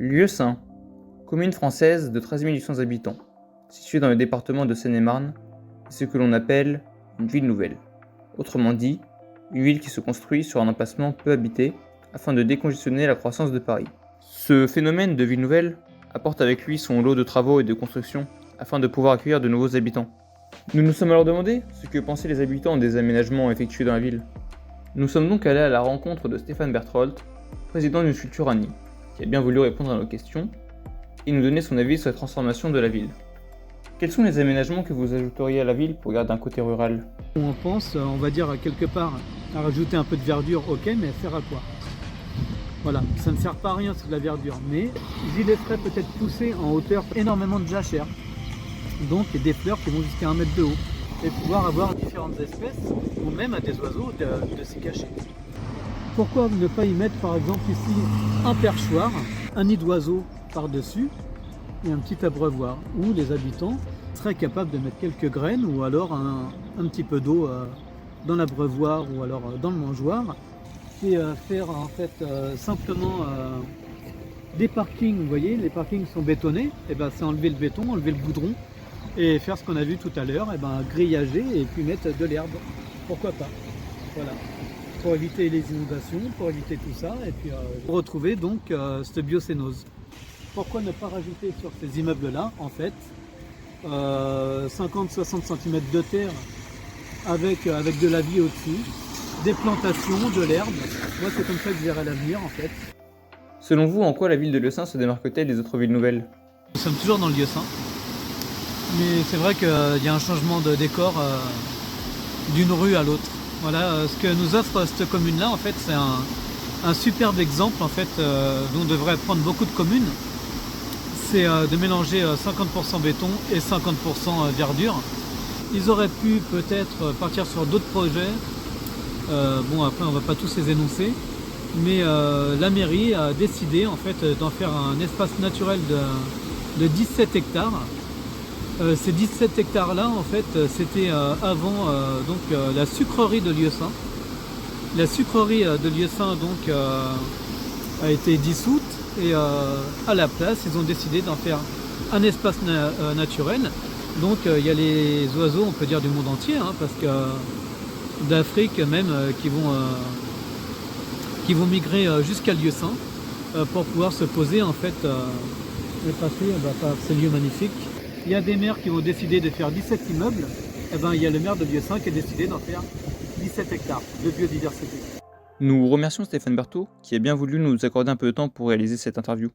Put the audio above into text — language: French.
Lieusaint, commune française de 13 800 habitants, située dans le département de Seine-et-Marne, est ce que l'on appelle une ville nouvelle. Autrement dit, une ville qui se construit sur un emplacement peu habité afin de décongestionner la croissance de Paris. Ce phénomène de ville nouvelle apporte avec lui son lot de travaux et de constructions afin de pouvoir accueillir de nouveaux habitants. Nous nous sommes alors demandé ce que pensaient les habitants des aménagements effectués dans la ville. Nous sommes donc allés à la rencontre de Stéphane Berthold, président d'une Culturani, qui a bien voulu répondre à nos questions et nous donner son avis sur la transformation de la ville. Quels sont les aménagements que vous ajouteriez à la ville pour garder un côté rural ? On pense, on va dire quelque part, à rajouter un peu de verdure, ok, mais elle sert à quoi? Voilà, ça ne sert pas à rien, c'est de la verdure, mais j'y laisserais peut-être pousser en hauteur énormément de jachères, donc des fleurs qui vont jusqu'à 1 mètre de haut, et pouvoir avoir différentes espèces, ou même à des oiseaux de s'y cacher. Pourquoi ne pas y mettre par exemple ici un perchoir, un nid d'oiseau par-dessus, et un petit abreuvoir, où les habitants seraient capables de mettre quelques graines, ou alors un petit peu d'eau dans l'abreuvoir, ou alors dans le mangeoir, et faire en fait simplement des parkings. Vous voyez, les parkings sont bétonnés, et ben c'est enlever le béton, enlever le goudron et faire ce qu'on a vu tout à l'heure, et ben grillager et puis mettre de l'herbe, pourquoi pas, voilà, pour éviter les inondations, pour éviter tout ça, et puis pour retrouver donc cette biocénose. Pourquoi ne pas rajouter sur ces immeubles là en fait 50-60 cm de terre avec de la vie au-dessus, des plantations, de l'herbe. Moi, c'est comme ça que je verrai l'avenir, en fait. Selon vous, en quoi la ville de Lieusaint se démarque-t-elle des autres villes nouvelles ? Nous sommes toujours dans le Lieusaint, mais c'est vrai qu'il y a un changement de décor d'une rue à l'autre. Voilà, ce que nous offre cette commune-là, en fait, c'est un superbe exemple, en fait, dont devraient prendre beaucoup de communes. C'est de mélanger 50% béton et 50% verdure. Ils auraient pu peut-être partir sur d'autres projets. Bon, après on va pas tous les énoncer, mais la mairie a décidé en fait d'en faire un espace naturel de 17 hectares. Ces 17 hectares là en fait c'était avant la sucrerie de Lieusaint. La sucrerie de Lieusaint donc a été dissoute et à la place ils ont décidé d'en faire un espace naturel. Donc il y a les oiseaux, on peut dire du monde entier, hein, parce que d'Afrique même qui vont migrer jusqu'à Lieusaint pour pouvoir se poser en fait et passer par ces lieux magnifiques. Il y a des maires qui vont décider de faire 17 immeubles, et ben, il y a le maire de Lieusaint qui a décidé d'en faire 17 hectares de biodiversité. Nous remercions Stéphane Berthold qui a bien voulu nous accorder un peu de temps pour réaliser cette interview.